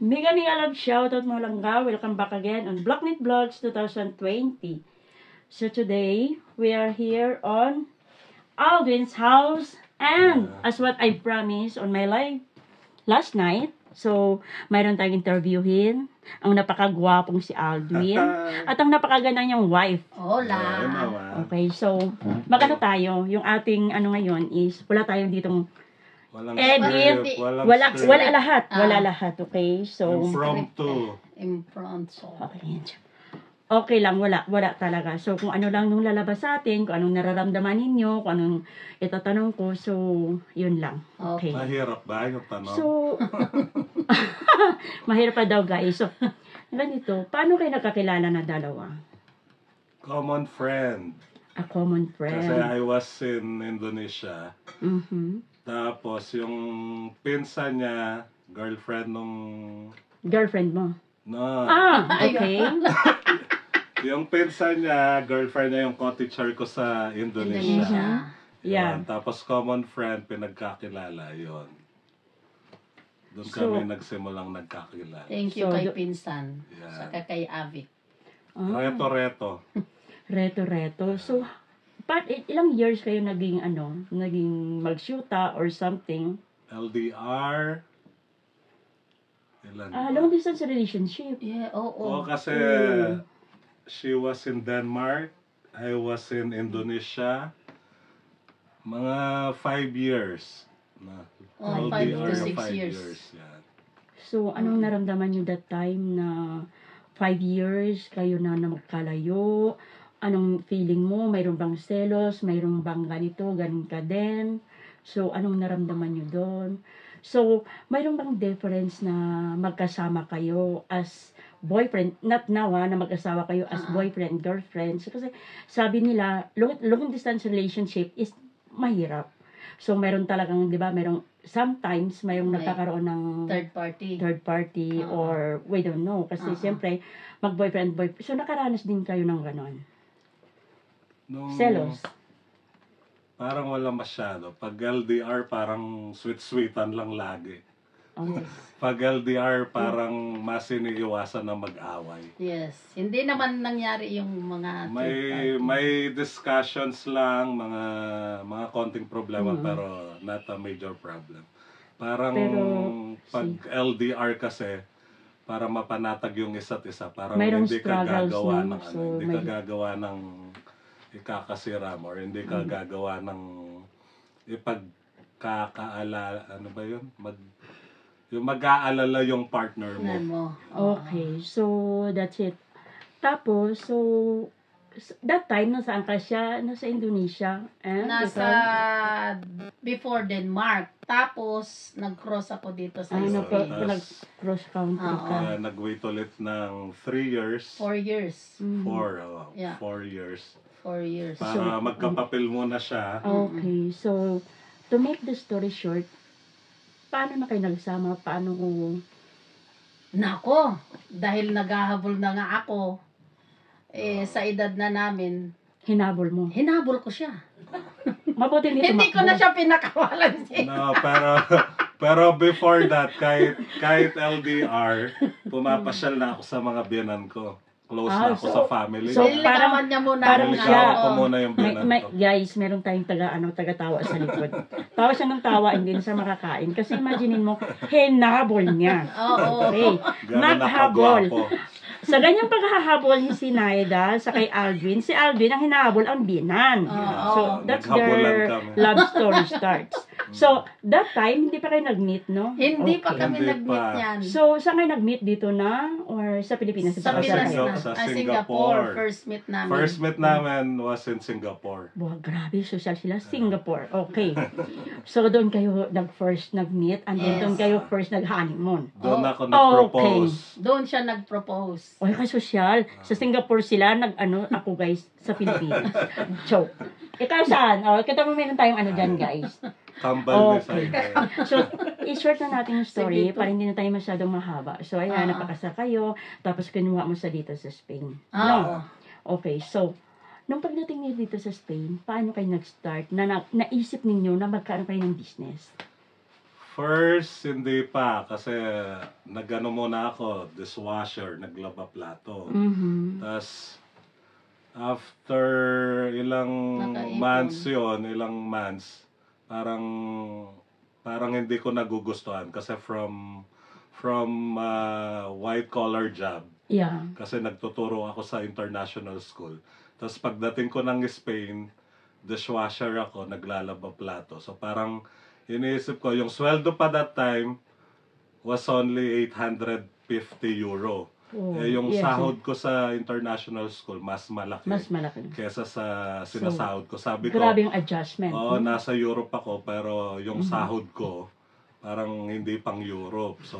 Mega love shoutout mga langga. Welcome back again on Blocknet Vlogs 2020. So today, we are here on Alvin's house. And as what I promised on my live last night, so mayroon tayong interviewin ang napakagwapong si Alvin at ang napakaganda niyang wife. Hola! Okay, so magano tayo, yung ating ano ngayon is wala tayong ditong Walang edit, script, wala lahat, wala lahat, okay? So impromptu. Impromptu. Okay lang, wala talaga. So kung ano lang nung lalabas sa atin, kung anong nararamdaman ninyo, kung anong itatanong ko, so yun lang. Okay. Mahirap ba yung tanong? So mahirap pa daw guys. So ganito, paano kayo nakakilala na dalawa? Common friend. A common friend. Kasi I was in Indonesia. Tapos yung pinsan niya, girlfriend nung... Girlfriend mo? No. Okay. Yung pinsan niya, girlfriend niya yung co-teacher ko sa Indonesia. Yeah. Yun. Tapos common friend, pinagkakilala yon. Doon kami nagsimulang nagkakilala. Thank you So, kay Pinsan. Yeah. Saka kay Avi. Reto-reto. Reto. So, ilang years kayo naging magsyuta or something? LDR. Ilan ba? Long distance relationship. Yeah, Oo, kasi she was in Denmark, I was in Indonesia. Mga 5 years. Na, 5 to 6 years. Yeah. So, anong naramdaman nyo that time na 5 years kayo na magkalayo? Anong feeling mo? Mayroon bang selos? Mayroon bang ganun ka din? So, anong naramdaman nyo doon? So, mayroon bang difference na magkasama kayo as boyfriend, not now na mag-asawa kayo as boyfriend, girlfriend. So, kasi sabi nila, long distance relationship is mahirap. So, mayroon talagang, di ba, sometimes mayroong nagkakaroon ng third party or we don't know. Kasi siyempre, mag-boyfriend. So, nakaranas din kayo ng ganon. Selos. Parang wala masyado. Pag LDR, parang sweet-sweetan lang lagi. Pag LDR, parang mas iniiwasan na mag-away. Yes. Hindi naman nangyari yung mga May discussions lang, mga konting problema, pero not a major problem. Parang pag LDR kasi, para mapanatag yung isa't isa, parang hindi ka gagawa ng hindi ka gagawa ng ikakasira mo, or hindi ka gagawa ng ipagkakaala, ano ba yun? Yung mag-aalala yung partner mo. Okay, so that's it. Tapos, so that time, nasaan ka siya? Nasa Indonesia? Before Denmark. Tapos, nag-cross ako dito sa Spain. Nag-cross country ka. Nag-wait ulit ng 3 years. 4 years. 4 years. 4 years. Para magkapapil muna siya. Okay, so to make the story short, paano na kayo nagsama? Nako, dahil naghahabol na nga ako, sa edad na namin, hinabol ko siya. Mabuti nito. Hindi ko na siya pinakawalan siya. No, pero before that, kahit LDR, pumapasyal na ako sa mga biyanan ko. Close na ako sa family. So, parang niya muna. Parang siya. Ako muna yung biyanan ko. Guys, meron tayong taga-tawa sa likod. Tawa siya ng tawa, hindi na siya makakain. Kasi imaginein mo, hinabol niya. Okay. Naghabol. Sa ganyang paghahabol ni si Naida sa kay Alvin, si Alvin ang hinahabol ang binan. So, that's their love story starts. So, that time, hindi pa kayo nag-meet, no? Hindi pa kami nag-meet yan. So, saan kayo nag-meet dito na? Or sa Pilipinas? Sa Singapore. First meet namin. First meet namin was in Singapore. Wow, grabe. Social sila. Singapore. Okay. So, doon kayo nag-first nag-meet and then doon kayo first nag-honeymoon. Doon ako nag-propose. Doon siya nag-propose. Okay, ka-social. Sa Singapore sila, ako guys, sa Pilipinas. Joke. Ikaw saan? Kita mo meron tayong dyan, guys. Kambal design. So, i-short na natin yung story para hindi na tayo masyadong mahaba. So, ayan, napakasal kayo, tapos kinuha mo sa dito sa Spain. No? Okay, so, nung pagdating niyo dito sa Spain, paano kayo nag-start? Naisip ninyo na magkaroon kayo ng business? First, hindi pa. Kasi nagano muna ako, dishwasher, naglaba plato. Tapos, after ilang Nakaipon. months yun, ilang months, parang hindi ko nagugustuhan. Kasi from white collar job. Yeah. Kasi nagtuturo ako sa international school. Tapos pagdating ko ng Spain, dishwasher ako, naglalaba plato. So parang iniisip ko, yung sweldo pa that time was only 850 euro. Oh, Yung yes, sahod ko sa international school, mas malaki. Mas malaki. Kesa sa sinasahod ko. Sabi ko, Grabe yung adjustment. nasa Europe ako, pero yung sahod ko, parang hindi pang Europe. So,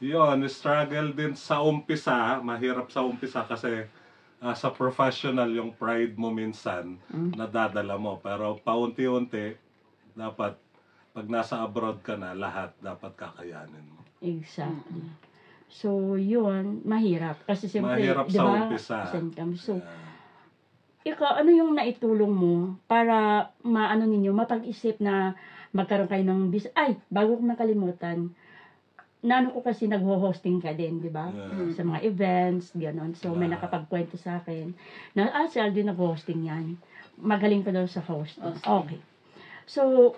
yun, struggle din sa umpisa. Mahirap sa umpisa kasi sa professional, yung pride mo minsan, nadadala mo. Pero paunti-unti, dapat, pag nasa abroad ka na, lahat dapat kakayanin mo. Exactly. So, yun, mahirap. Kasi siyempre, Mahirap di sa ba? umpisa. So, ikaw, ano yung naitulong mo para mapag-isip na magkaroon kayo ng business? Ay, bago ko nakalimutan, ko kasi nag-hosting ka din, di ba? Yeah. Sa mga events, gano'n. So, may nakapagkwento sa akin na, si Aldo nag-hosting yan. Magaling pa daw sa hosting. Okay. So,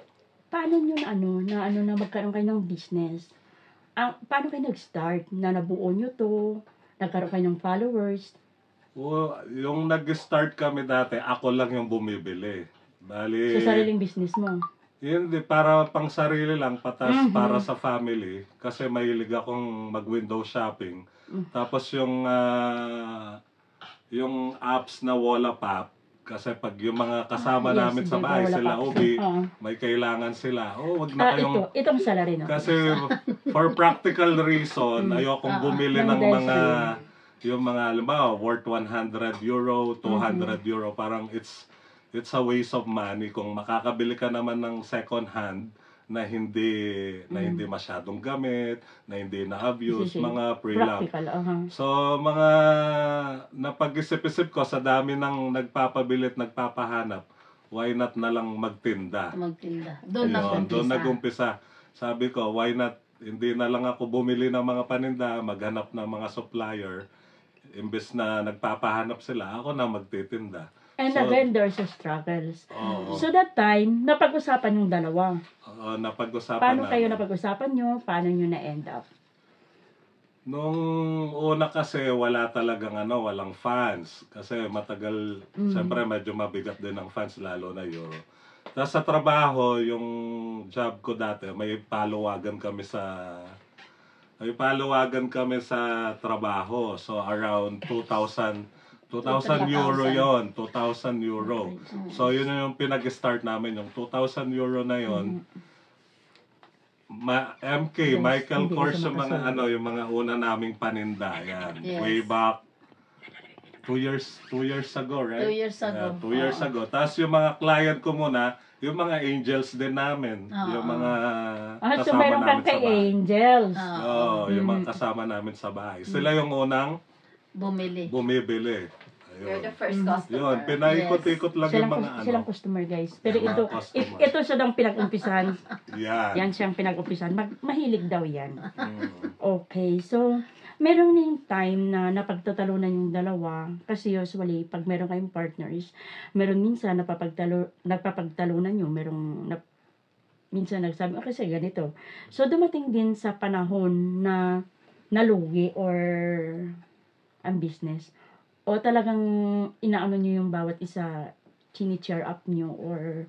paano nyo na magkaroon kayo ng business? Paano kayo nag-start? Na nabuo nyo to? Nagkaroon kayo ng followers? Yung nag-start kami dati, ako lang yung bumibili. Bali, Sa sariling business mo? hindi, para pang sarili lang, patas para sa family. Kasi mahilig akong mag-window shopping. Tapos yung apps na Wallapop, kasi pag yung mga kasama Yes, namin sa bahay, Wallapop. sila Obi, may kailangan sila. Wag na kayong... Itong salary, no? Kasi for practical reason, ayokong bumili ng mga... Yung mga, halimbawa, worth 100 euro, 200 euro, parang it's a waste of money kung makakabili ka naman ng second hand na hindi masyadong gamit, na hindi na-abuse, mga pre-love. So, mga napag-isip-isip ko sa dami ng nagpapabili at nagpapahanap, why not na lang magtinda? Doon nag-umpisa. Sabi ko, why not, hindi na lang ako bumili ng mga paninda, maghanap ng mga supplier. Imbes na nagpapahanap sila, ako na magtitinda. And again, there's a struggles. So that time, napag-usapan yung dalawa. Napag-usapan Paano kayo napag-usapan nyo? Paano nyo na-end up? Nung una kasi, walang fans. Kasi matagal, siyempre medyo mabigat din ang fans, lalo na Euro. Tapos sa trabaho, yung job ko dati, may paluwagan kami sa trabaho. So around 2,000 euro yon, 2,000 euro. So yun yung pinag-start namin, yung 2,000 euro na yon. MK, Michael Kors, yung mga una naming paninda. Yan. Yes. Way back 2 years ago, right? 2 years ago. 2 years ago. Tapos yung mga client ko muna, yung mga angels din namin. Yung mga So kasama meron namin kang kay sa bahay. angels. Yung mga kasama namin sa bahay. Sila yung unang bumibili. You're the first customer. Yun, pinaikot-ikot lang yung mga Silang customer, guys. Pero Yung mga ito customer. siya daw pinag-umpisahan. Yan. Yan siyang pinag-umpisahan. Mahilig daw yan. Okay, so meron yung time na napagtatalunan yung dalawa. Kasi usually, pag meron kayong partners, meron minsan napapagtalunan nyo. Minsan nagsabi, kasi ganito. So, dumating din sa panahon na nalugi or ang business. O talagang inaano nyo yung bawat isa, chini-cheer up nyo or...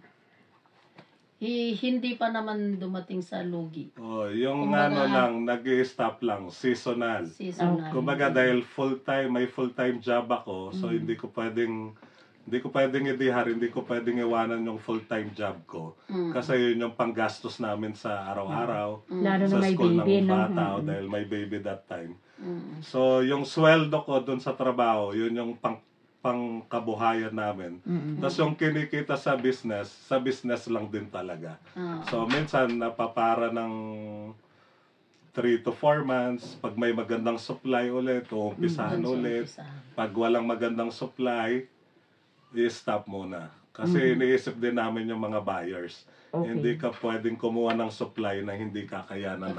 Hindi pa naman dumating sa lugi. Yung lang, nag-i-stop lang, seasonal. Kumbaga dahil may full-time job ako, so hindi ko pwedeng idihar, hindi ko pwedeng iwanan yung full-time job ko. Kasi yun yung panggastos namin sa araw-araw. Lalo sa na may school baby, ng no? bata, dahil may baby that time. So, yung sweldo ko dun sa trabaho, yun yung pangkabuhayan namin. Tapos yung kinikita sa business lang din talaga. So, minsan napapara ng 3 to 4 months. Pag may magandang supply ulit, umpisahan ulit. Pag walang magandang supply, i-stop muna. Kasi iniisip din namin yung mga buyers. Okay. Hindi ka pwedeng kumuha ng supply na hindi kakayanan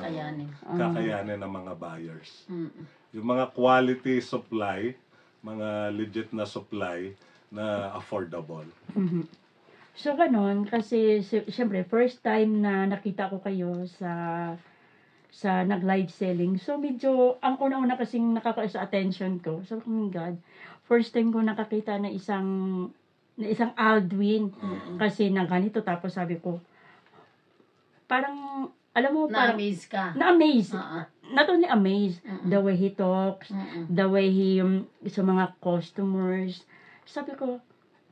ng mga buyers. Yung mga quality supply, mga legit na supply na affordable. So, ganon, kasi siyempre, first time na nakita ko kayo sa nag-live selling. So, medyo, ang una-una kasing nakaka sa attention ko. So, oh my God, first time ko nakakita na isang Aldwin. Kasi na ganito, tapos sabi ko, parang, alam mo, parang, Na-amaze ka. Na-amaze. Not only amazed, the way he talks, the way he, sa mga customers. Sabi ko,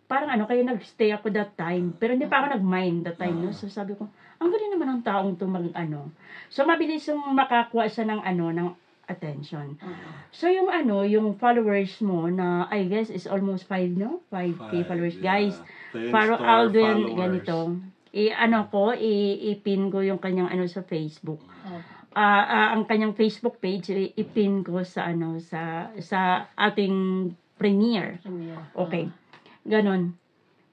parang kaya nag-stay ako that time. Pero hindi pa ako nag-mind that time, no? So sabi ko, ang galing naman ng taong to So mabilis yung makakuha siya ng ng attention. So yung yung followers mo na I guess is almost 5, no? 5K followers, guys. Para Aldwin ganito. I-pin ko yung kanyang sa Facebook. Ang kanyang Facebook page i-pin ko sa sa ating premiere. Okay. Ganon.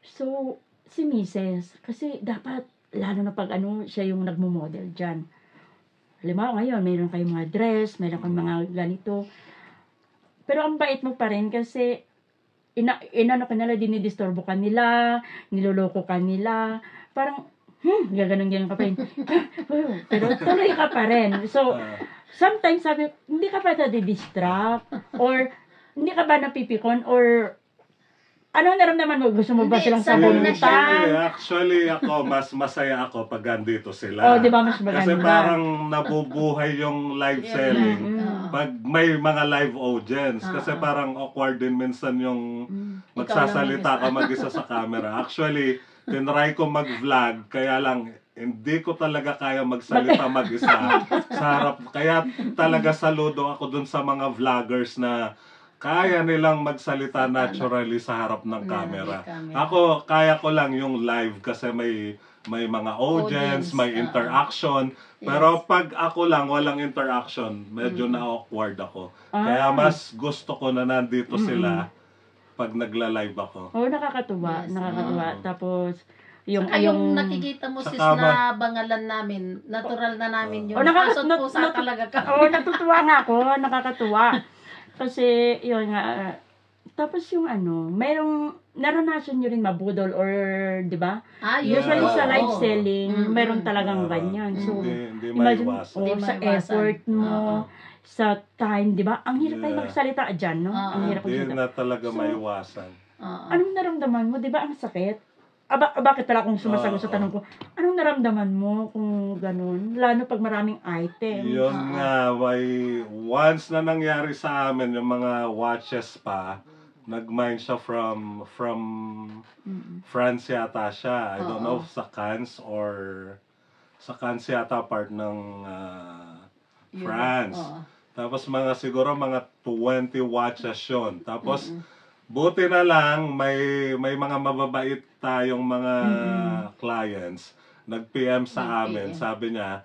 So, si Mrs. Kasi dapat, lalo na pag siya yung nagmo-model dyan. Halimbawa ngayon, mayroon kayong mga dress, mayroon kayong mga ganito. Pero ang bait mo pa rin kasi, inano ka nila, dinidisturbo ka nila, niloloko ka nila. Parang, gaganon ka pa rin. Pero tuloy ka pa rin. So, sometimes sabi, hindi ka pa na-distract, or hindi ka ba napipikon, or anong naramdaman mo? Gusto mo ba silang sabunutan? Actually, ako, mas masaya ako pag andito sila. Di ba mas maganda? Kasi parang nabubuhay yung live selling pag may mga live audience. Kasi parang awkward din minsan yung magsasalita ka mag-isa sa camera. Actually, tinry ko mag-vlog, kaya lang, hindi ko talaga kaya magsalita mag-isa sa harap. Kaya talaga saludo ako dun sa mga vloggers na kaya nilang magsalita naturally sa harap ng camera. Ako, kaya ko lang yung live kasi may mga audience, may interaction. Pero pag ako lang, walang interaction, medyo na-awkward ako. Kaya mas gusto ko na nandito sila pag nagla-live ako. Nakakatuwa. Nakakatuwa. Tapos, yung nakikita mo sis na bangalan namin, natural na namin yun. Pusa talaga ka. Natutuwa nga ako. Nakakatuwa. Kasi, yun nga, tapos yung mayroong, naranasan nyo rin mabudol or, di ba? Usually sa live selling, mayroon talagang ganyan. So, hindi imagine, sa maiwasan. effort mo, sa time, di ba? Ang hirap tayo magsalita dyan, no? Ang hirap Hindi magsalita. na talaga maiwasan. Anong naramdaman mo? Di ba ang sakit? Bakit pala kung sumasagot sa tanong ko, anong naramdaman mo kung ganun? Lalo pag maraming item. Yun nga, once na nangyari sa amin, yung mga watches pa, nag-mine siya from France yata siya. I don't know, sa Cannes or sa Cannes yata part ng France. Tapos siguro mga 20 watches yun. Tapos, buti na lang, may mga mababait tayong mga clients. Nag-PM sa amin. Sabi niya,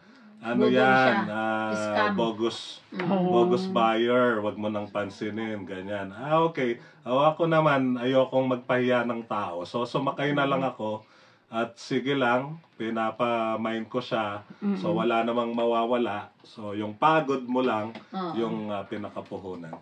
bogus buyer, wag mo nang pansinin, ganyan. Okay. Ako naman, ayokong magpahiya ng tao. So, sumakay na lang ako. At sige lang, pinapamind ko siya. So, wala namang mawawala. So, yung pagod mo lang, yung pinakapuhunan.